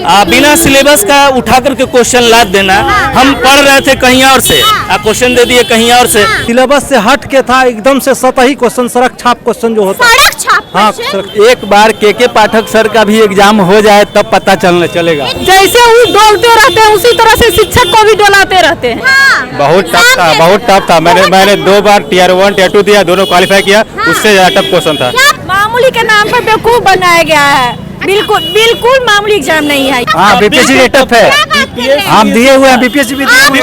बिना सिलेबस का उठा करके क्वेश्चन लाद देना। हम पढ़ रहे थे कहीं और से, क्वेश्चन दे दिए कहीं और से। सिलेबस से हट के था, एकदम से सतही क्वेश्चन, सड़क छाप क्वेश्चन जो होता है। सड़क छाप क्वेश्चन? एक बार के पाठक सर का भी एग्जाम हो जाए तब पता चलेगा। जैसे वो डोलते रहते हैं उसी तरह से शिक्षक को भी डोलाते रहते हैं। बहुत टफ था। मैंने 2 बार Tier 1 Tier 2 दिया, दोनों क्वालिफाई किया। उससे ज्यादा टफ क्वेश्चन था। मामूली के नाम पर बेवकूफ बनाया गया है। बिल्कुल मामूली एग्जाम नहीं है। हाँ, बीपीएससी भी टफ है। हम दिए हुए हैं, बीपीएससी भी चैलेंज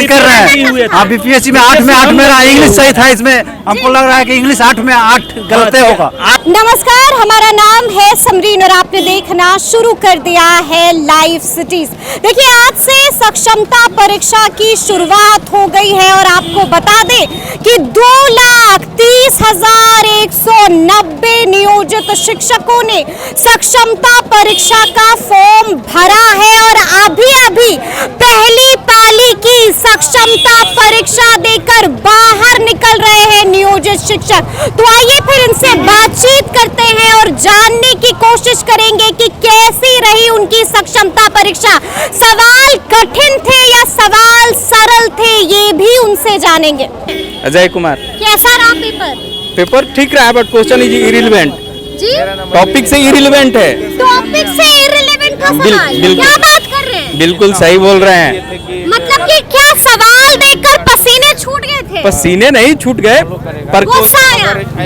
कर रहे हैं। हाँ, बीपीएससी में 8 में 8 मेरा इंग्लिश सही था। इसमें हमको लग रहा है कि इंग्लिश 8 में 8 गलत होगा। नमस्कार, हमारा नाम है समरीन और आपने देखना शुरू कर दिया है लाइव सिटीज। देखिए, आज से सक्षमता परीक्षा की शुरुआत हो गई है और आपको बता दें कि 2,30,190 नियोजित शिक्षकों ने सक्षमता परीक्षा का फॉर्म भरा है और अभी पहली पाली की सक्षमता परीक्षा देकर बाहर निकल रहे हैं नियोजित शिक्षक। तो आइए फिर इनसे बातचीत करते हैं और जानने की कोशिश करेंगे कि कैसी रही उनकी सक्षमता परीक्षा। सवाल कठिन थे या सवाल सरल थे, ये भी उनसे जानेंगे। अजय कुमार। कैसा रहा पेपर? ठीक रहा, बट क्वेश्चन इज इररिलेवेंट। जी, टॉपिक से इररिलेवेंट है। टॉपिक से इररिलेवेंट का सवाल? क्या बात कर रहे हैं? बिल्कुल सही बोल रहे हैं। मतलब कि क्या सवाल देखकर पसीने छूट गए थे? पसीने नहीं छूट गए, पर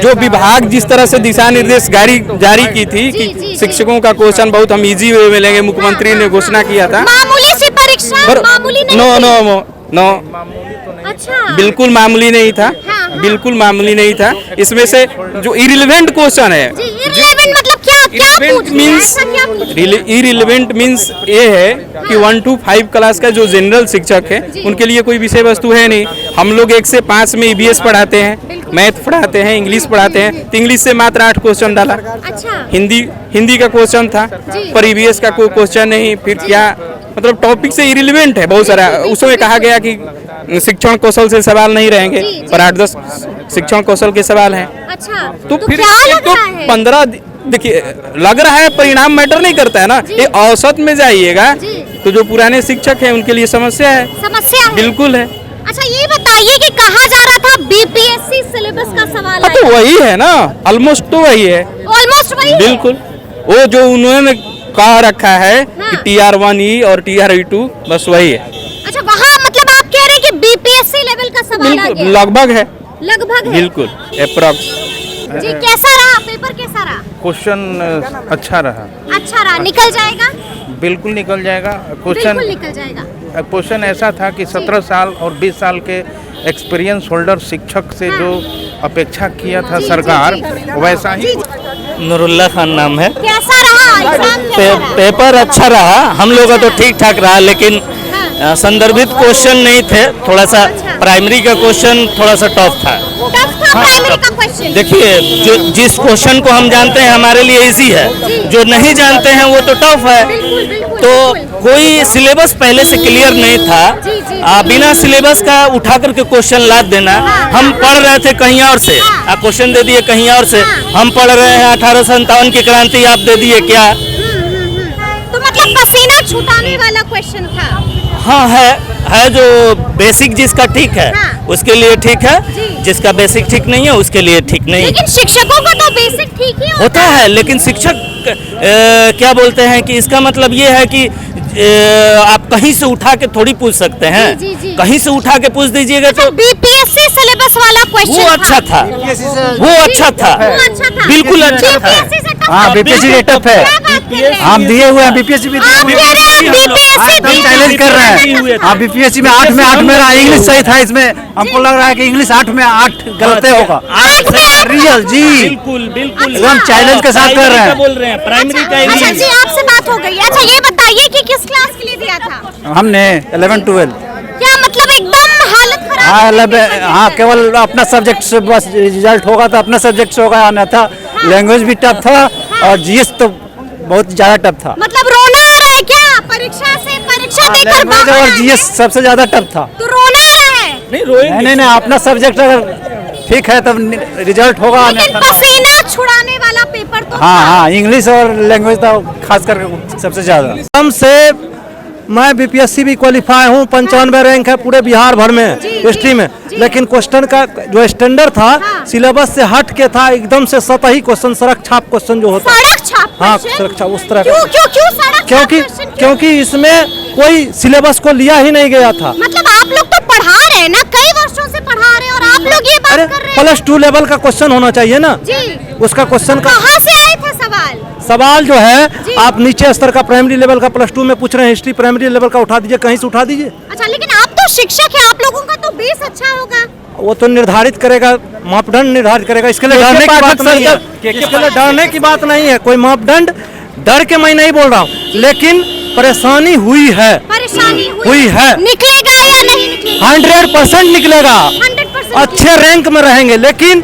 जो विभाग जिस तरह से दिशा निर्देश जारी की थी कि शिक्षकों का क्वेश्चन बहुत हम इजी वे में लेंगे, मुख्यमंत्री ने घोषणा किया था। मामूली सी परीक्षा? मामूली नहीं? नो, अच्छा, बिल्कुल मामूली नहीं था। बिल्कुल मामूली नहीं था। इसमें से जो इररिलेवेंट क्वेश्चन है, इररिलेवेंट मतलब इररिलेवेंट मीन्स ये है कि 1 to 5 क्लास का जो जनरल शिक्षक है उनके लिए कोई विषय वस्तु है नहीं। हम लोग 1 से 5 में EVS पढ़ाते हैं, मैथ पढ़ाते हैं, इंग्लिश पढ़ाते हैं। तो इंग्लिश से मात्र 8 क्वेश्चन डाला। अच्छा। हिंदी का क्वेश्चन था, पर EVS का कोई क्वेश्चन नहीं। फिर क्या मतलब टॉपिक से इररिलेवेंट है बहुत सारा। उसमें कहा गया कि शिक्षण कौशल से सवाल नहीं रहेंगे, पर 8-10 शिक्षण कौशल के सवाल हैं। अच्छा, तो फिर 15 देखिए, लग रहा है परिणाम मैटर नहीं करता है ना। ये औसत में जाइएगा तो जो पुराने शिक्षक हैं उनके लिए समस्या है। बिल्कुल है। अच्छा, ये बताइए कि कहा जा रहा था बीपीएससी सिलेबस का सवाल है? तो वही है ना, ऑलमोस्ट तो वही है। ऑलमोस्ट वही? बिल्कुल। वो जो उन्होंने कहा रखा है कि Tier 1E और Tier 2 बस वही है। अच्छा, वहाँ मतलब आप कह रहे हैं कि बीपीएससी लेवल का सवाल आ गया? लगभग है। लगभग है? बिल्कुल, अप्रॉक्स। जी, कैसा रहा पेपर? कैसा रहा? क्वेश्चन अच्छा रहा। अच्छा रहा? निकल जाएगा? बिल्कुल निकल जाएगा। बिल्कुल निकल जाएगा। क्वेश्चन ऐसा था कि 17 साल और 20 साल के एक्सपीरियंस होल्डर शिक्षक से जो अपेक्षा किया था सरकार, वैसा ही। नूरुल्लाह खान नाम है। कैसा रहा एग्जाम? पेपर अच्छा रहा, हम लोग का तो ठीक ठाक रहा, लेकिन संदर्भित क्वेश्चन नहीं थे। थोड़ा सा प्राइमरी का क्वेश्चन थोड़ा सा टफ था। प्राइमरी का क्वेश्चन? देखिए, जिस क्वेश्चन को हम जानते हैं हमारे लिए इजी है, जो नहीं जानते हैं वो तो टफ है। तो कोई सिलेबस पहले से क्लियर नहीं था। बिना सिलेबस का उठा करके क्वेश्चन लाद देना। हम पढ़ रहे थे कहीं और से, क्वेश्चन दे दिए कहीं और से। हम पढ़ रहे हैं 1857 की क्रांति, आप दे दिए क्या? तो मतलब पसीना छुटाने वाला क्वेश्चन था? हाँ, है जो बेसिक जिसका ठीक है उसके लिए ठीक है, जिसका बेसिक ठीक नहीं है उसके लिए ठीक नहीं। लेकिन शिक्षकों को तो बेसिक ठीक ही होता है। लेकिन शिक्षक क्या बोलते हैं कि इसका मतलब ये है कि आप कहीं से उठा के थोड़ी पूछ सकते हैं। कहीं से उठा के पूछ दीजिएगा तो बीपीएससी सिलेबस वाला क्वेश्चन वो अच्छा था। वो अच्छा था, बिल्कुल अच्छा था। हाँ, बीपीएससी टफ है। हम दिए हुए हैं, बीपीएससी भी चैलेंज कर रहे हैं। हाँ, बीपीएससी में 8 में 8 मेरा इंग्लिश सही था। इसमें हमको लग रहा है कि इंग्लिश 8 में 8 गलत होगा। रियल जी, बिल्कुल हम चैलेंज के साथ कर रहे हैं। बोल रहे हैं प्राइमरी का। अच्छा जी, आपसे बात हो गई। अच्छा, ये बताइए कि किस क्लास के लिए दिया था? हमने 11-12। क्या मतलब एकदम हालत खराब? हाँ, केवल अपना सब्जेक्ट से बस रिजल्ट होगा तो अपना सब्जेक्ट से होगा, अन्यथा लैंग्वेज भी टफ था और जीएस तो बहुत ज्यादा टफ था। मतलब रोना आ रहा है क्या? परीक्षा देकर बाहर और जीएस सबसे ज्यादा टफ था। तो रोना आ रहा है? नहीं, नहीं, अपना सब्जेक्ट अगर ठीक है, तब रिजल्ट होगा। लेकिन पसीना छुड़ाने वाला पेपर तो हाँ था। हाँ, इंग्लिश और लैंग्वेज तो खास कर सबसे ज्यादा। कम से मैं बीपीएससी भी क्वालिफाई हूँ, 95 रैंक है पूरे बिहार भर में हिस्ट्री में। लेकिन क्वेश्चन का जो स्टैंडर्ड था सिलेबस से हट के था, एकदम से सतही क्वेश्चन, सड़क छाप क्वेश्चन जो होता है। सड़क छाप हाँ, question? सड़क छाप उस तरह क्यों का। क्यों क्यों सड़क छाप क्योंकि question क्यों? क्योंकि इसमें कोई सिलेबस को लिया ही नहीं गया था। मतलब आप लोग तो पढ़ा रहे हैं ना, कई वर्षों से पढ़ा रहे हैं और आप लोग ये बात अरे कर रहे हैं। +2 लेवल का क्वेश्चन होना चाहिए ना जी, उसका क्वेश्चन का। कहाँ से आए थे सवाल? सवाल जो जी। है आप नीचे स्तर का प्राइमरी लेवल का +2 में पूछ रहे हैं, हिस्ट्री प्राइमरी लेवल का उठा दीजिए, कहीं से उठा दीजिए। अच्छा, लेकिन आप तो शिक्षक हैं, आप लोगों का तो बेस अच्छा होगा। वो तो निर्धारित करेगा, मापदंड निर्धारित करेगा। इसके लिए डरने की बात नहीं है, इसके लिए डरने की बात नहीं है। कोई मापदंड डर के मैं नहीं बोल रहा हूँ, लेकिन परेशानी हुई है, परेशानी हुई है। निकलेगा या नहीं निकलेगा? 100% निकलेगा, 100% अच्छे रैंक में रहेंगे, लेकिन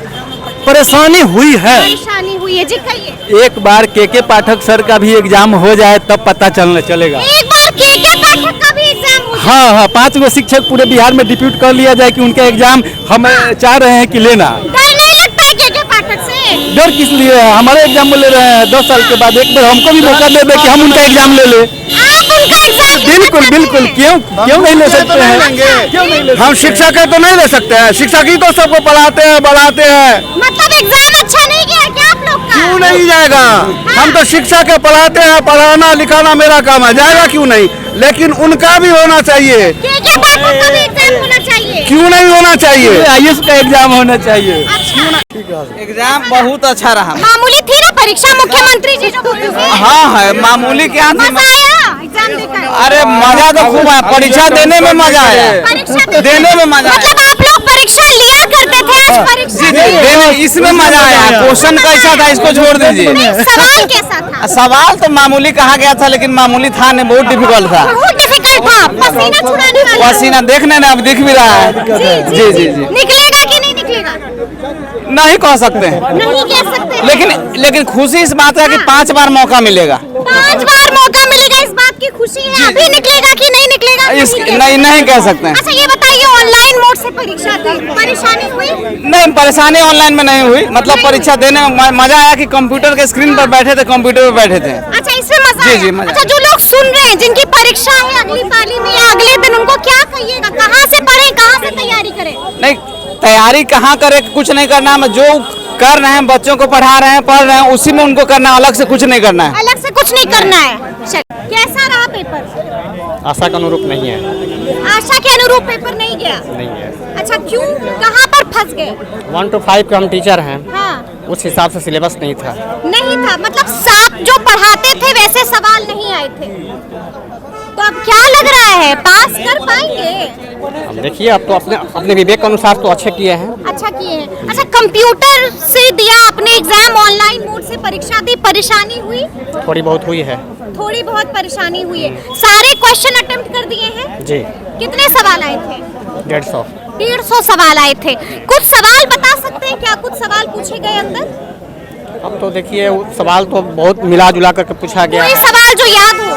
परेशानी हुई है। परेशानी हुई है जी, कहिए। एक बार के पाठक सर का भी एग्जाम हो जाए तब पता चलेगा। एक बार के पाठक का भी एग्जाम हो जाए। हाँ हाँ, 5 गो शिक्षक पूरे बिहार में डिप्यूट कर लिया जाए कि उनका एग्जाम हम चाह रहे हैं कि लेना। डर नहीं लगता है के पाठक से? डर किस लिए है? हमारे एग्जाम में ले रहे हैं 10 साल के बाद, एक बार हमको भी मौका दे दे कि हम उनका एग्जाम ले ले। आप उनका एग्जाम बिल्कुल बिल्कुल, क्यों नहीं ले सकते हैं? क्यों नहीं ले सकते? हम शिक्षक है तो नहीं ले सकते हैं, शिक्षक ही तो सबको पढ़ाते हैं बढ़ाते हैं। मतलब एग्जाम अच्छा नहीं गया क्या आप लोग का? क्यों नहीं जाएगा? हम तो शिक्षक है, पढ़ाते हैं, पढ़ाना लिखाना मेरा काम है, जाएगा क्यों नहीं? लेकिन उनका भी होना चाहिए। के पाठक का भी एग्जाम होना चाहिए। क्यों नहीं होना चाहिए? आयुष का एग्जाम होना चाहिए। अच्छा, एग्जाम बहुत अच्छा रहा। मामूली थी ना परीक्षा, मुख्यमंत्री जी जो बोलते थे। हाँ है, मामूली क्या थी? मजा आया एग्जाम देकर? अरे मजा तो खूब आया, परीक्षा देने में मजा आया। परीक्षा देने में मजा आया। मतलब आप लोग परीक्षा लिया करते थे, आज परीक्षा देने इसमें मजा आया। क्वेश्चन कैसा था इसको छोड़ दीजिए। नहीं, सवाल कैसा था? सवाल तो मामूली कहा गया था, लेकिन मामूली था नहीं, बहुत डिफिकल्ट था। बहुत डिफिकल्ट था, पसीना छुड़ाने वाला। पसीना देखने ना, अब दिख भी रहा है। जी जी जी। निकलेगा कि नहीं निकलेगा? नहीं कह सकते हैं, नहीं कह सकते। लेकिन खुशी इस बात है कि 5 बार मौका मिलेगा। 5 बार मौका मिलेगा, इस बात की खुशी है। अभी निकलेगा कि नहीं निकलेगा? नहीं कह सकते हैं। अच्छा, ये बताइए, ऑनलाइन मोड से परीक्षा थी, परेशानी हुई? नहीं, परेशानी ऑनलाइन में नहीं हुई। मतलब परीक्षा देने में मजा आया कि कंप्यूटर के स्क्रीन पर बैठे थे, कंप्यूटर पर बैठे थे। अच्छा, इसमें मजा जी, आया। जी, मजा अच्छा, जो लोग सुन रहे हैं, जिनकी परीक्षा है अगली पाली में या अगले दिन, उनको क्या कहिएगा? कहाँ से पढ़ें, कहाँ से तैयारी करें? नहीं, तैयारी कहाँ करे, कुछ नहीं करना है। जो कर रहे हैं, बच्चों को पढ़ा रहे हैं, पढ़ रहे हैं, उसी में उनको करना है, अलग से कुछ नहीं करना है। अलग से कुछ नहीं करना है। कैसा रहा पेपर? आशा के अनुरूप नहीं है। आशा के अनुरूप पेपर नहीं गया? नहीं है। अच्छा, क्यों, कहाँ पर फंस गए? 1 to 5 के हम टीचर हैं, हाँ, उस हिसाब से सिलेबस नहीं था। नहीं था। मतलब साफ जो पढ़ाते थे वैसे सवाल नहीं आए थे। तो अब क्या लग रहा है, पास कर पाएंगे? हम देखिए, अब तो अपने विवेक के अनुसार तो अच्छे किए हैं। अच्छा किए हैं। अच्छा, कंप्यूटर से दिया अपने एग्जाम, ऑनलाइन मोड से परीक्षा दी, परेशानी हुई? थोड़ी बहुत हुई है। थोड़ी बहुत परेशानी हुई है। सारे क्वेश्चन अटेम्प्ट कर दिए हैं? जी। कितने सवाल आए थे? 150। 150 सवाल आए थे। कुछ सवाल बता सकते हैं क्या? कुछ सवाल पूछे गए अंदर? अब तो देखिए, सवाल तो बहुत मिला जुला करके पूछा गया। कोई सवाल जो याद हो?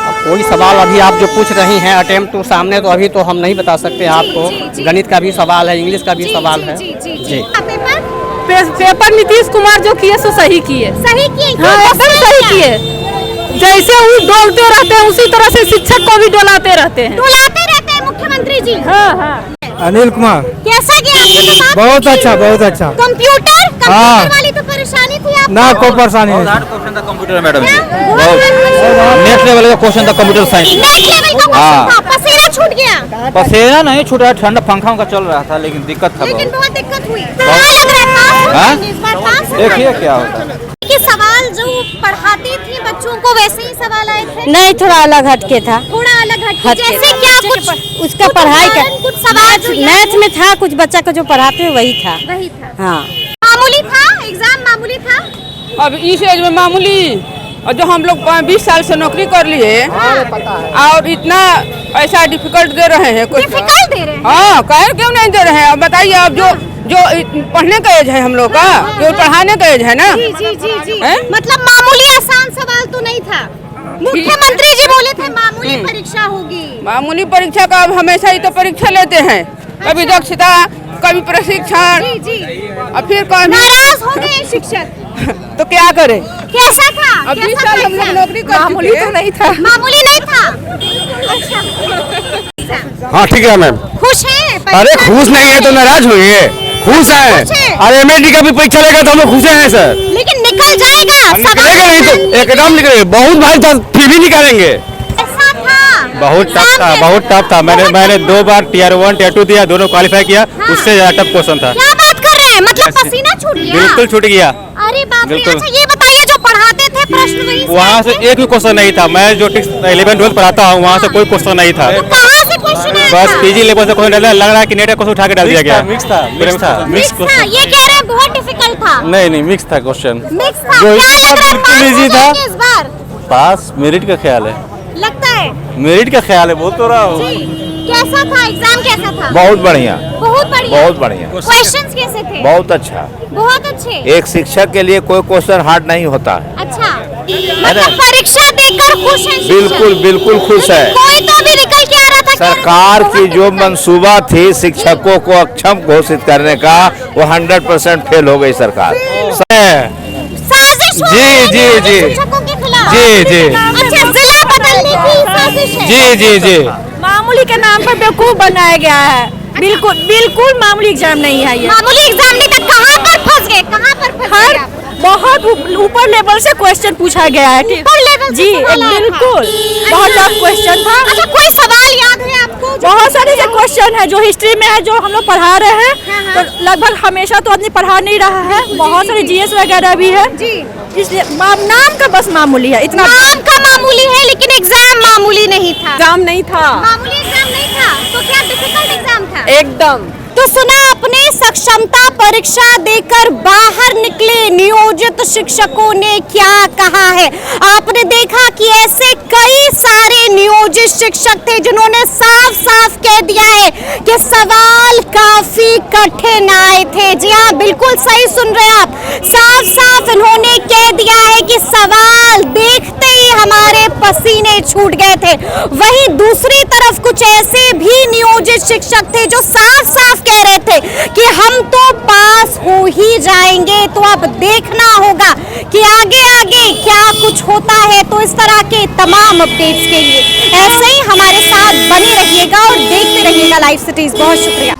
अब कोई सवाल अभी आप जो पूछ रही हैं अटेम्प्ट तो सामने, तो अभी तो हम नहीं बता सकते आपको। जी। गणित का भी सवाल है, इंग्लिश का भी सवाल है। जी। पेपर नीतीश कुमार जो किए सो सही किए। सही किए? हाँ, एकदम सही किए। जैसे वो डोलते रहते हैं, उसी तरह से शिक्षक को भी डोलाते रहते हैं। डोलाते रहते हैं मुख्यमंत्री जी। हाँ। अनिल कुमार। कैसा गया आपके साथ? बहुत अच्छा, बहुत अच्छा। कंप्यूटर वाली तो परेशानी थी आपको? ना कोई परेशानी नहीं। क्वेश्चन था कंप्यूटर मैडम जी, नेक्स्ट लेवल का क्वेश्चन था कंप्यूटर साइंस। नेक्स्ट लेवल का क्वेश्चन था, पसीना छूट गया? पसेना नहीं छूट रहा, ठंडा पंखा का चल रहा था, लेकिन दिक्कत था लेकिन बहुत दिक्कत हुई। क्या लग रहा है, पास हो जाएंगे इस बार? पास हो देखिए जाएंगे? क्या होता है। कि सवाल जो पढ़ाती थी बच्चों को वैसे ही सवाल आए थे? नहीं, थोड़ा अलग हटके था। थोड़ा अलग हटके। जैसे क्या? कुछ उसका पढ़ाई का कुछ सवाल जो याद मैथ में था, कुछ बच्चा को जो पढ़ाते हैं वही था। वही था। हाँ, मामूली था एग्जाम, मामूली था। अब इस एज में मामूली, और जो हम लोग 20 साल से नौकरी कर लिए और इतना ऐसा डिफिकल्ट दे रहे हैं कुछ। डिफिकल्ट दे रहे हैं? हाँ, क्यों नहीं दे रहे हैं? अब बताइए, अब जो पढ़ने का एज है हम लोग का, जो पढ़ाने का एज है ना। जी। हैं? मतलब मामूली आसान सवाल तो नहीं था। मुख्यमंत्री जी बोले थे मामूली परीक्षा होगी। मामूली परीक्षा का अब हमेशा ही तो परीक्षा लेते हैं। कभी दक्षता, कभी प्रशिक्षण जी जी और फिर कभी नाराज हो गए शिक्षक तो क्या करे। कैसा था अब 20 कैसा साल था हम लोग एग्जाम? नौकरी कर मामूली चुके तो हैं। नहीं था। मामूली नहीं था। अच्छा हाँ ठीक है मैम। खुश हैं अरे खुश नहीं है तो नाराज हुए, खुश खुश है। है। अरे एमएडी का भी परीक्षा लेगा तो हम लोग खुश हैं सर। लेकिन निकल जाएगा निकलेगा नहीं तो एकदम निकलेगा, बहुत भाई था फिर भी निकालेंगे। ऐसा था बहुत टफ एग्जाम था, कैसा बहुत टफ था। मैंने बहुत मैंने tough 2 बार टियर 1 टियर 2 दिया, दोनों क्वालिफाई किया। हाँ। उससे ज्यादा टफ क्वेश्चन था। क्या बात कर रहे हैं, मतलब पसीना छूट गया। बिल्कुल छूट गया। अरे बाप रे। बिल्कुल। अच्छा ये बताइए जो पढ़ाते थे प्रश्न वही वहाँ से एक भी क्वेश्चन नहीं था। मैं जो 11 12 पढ़ाता हूँ वहाँ से कोई क्वेश्चन नहीं था। तो कहाँ से क्वेश्चन आया बस था? पीजी लेवल से क्वेश्चन डाला, लग रहा है कि नेट का क्वेश्चन उठा के डाल दिया गया। मिक्स था। मिक्स था, ये कह रहे हैं बहुत डिफिकल्ट था। नहीं मिक्स था क्वेश्चन। मिक्स था। जो क्या इस लग बार रहा है, बिल्कुल पास हो easy था। जाएंगे इस बार? पास मेरिट का ख्याल है, लगता है मेरिट का ख्याल है, बोल तो रहा हूँ। जी। कैसा था एग्जाम, कैसा था? बहुत बढ़िया, बहुत बढ़िया। बहुत बढ़िया, क्वेश्चंस कैसे थे? बहुत अच्छा। बहुत अच्छे। एक शिक्षक के लिए कोई क्वेश्चन हार्ड नहीं होता। अच्छा मतलब परीक्षा देकर खुश है शिक्षक? बिल्कुल बिल्कुल खुश है। कोई तो भी निकल के आ रहा था। सरकार की जो मंसूबा थी शिक्षकों को अक्षम घोषित करने का, वो 100% फेल हो गई सरकार। साजिश हो जी, रही है जी, जी। शिक्षकों के खिलाफ। जी, जी। अच्छा जिला बदलने की साजिश है। जी मामूली के नाम पर बेवकूफ बनाया गया है। बिल्कुल बिल्कुल मामूली एग्जाम नहीं है ये। मामूली एग्जाम नहीं था। कहाँ पर फंस गए, कहाँ पर फंस हर गए आप? बहुत ऊपर लेवल से क्वेश्चन पूछा गया है। ऊपर लेवल से जी सवाल आया था। बिल्कुल बहुत टफ क्वेश्चन था। अच्छा कोई सवाल याद है आपको जो बहुत सारे ऐसे क्वेश्चन है जो हिस्ट्री में है, जो हम लोग पढ़ा रहे हैं। हाँ। तो लगभग हमेशा तो आदमी पढ़ा नहीं रहा है, बहुत सारे जीएस वगैरह भी है। जी। इसलिए नाम का बस मामूली है, इतना नाम का मामूली है लेकिन एग्जाम मामूली नहीं था। एग्जाम नहीं था। मामूली एग्जाम नहीं था तो क्या डिफिकल्ट एग्जाम था? एकदम। तो सुना अपने सक्षमता परीक्षा देकर बाहर निकले नियोजित शिक्षकों ने क्या कहा है। आपने देखा कि ऐसे कई सारे नियोजित शिक्षक थे जिन्होंने साफ साफ कह दिया है कि सवाल काफी कठिन आए थे। जी हाँ बिल्कुल सही सुन रहे हैं आप, साफ साफ इन्होंने कह दिया है कि सवाल देखते ही हमारे पसीने छूट गए थे। वहीं दूसरी तरफ कुछ ऐसे भी नियोजित शिक्षक थे जो साफ साफ कह रहे थे कि हम तो पास हो ही जाएंगे। तो अब देखना होगा कि आगे आगे क्या कुछ होता है। तो इस तरह के तमाम अपडेट्स के लिए ऐसे ही हमारे साथ बने रहिएगा और देखते रहिएगा लाइव सिटीज। बहुत शुक्रिया।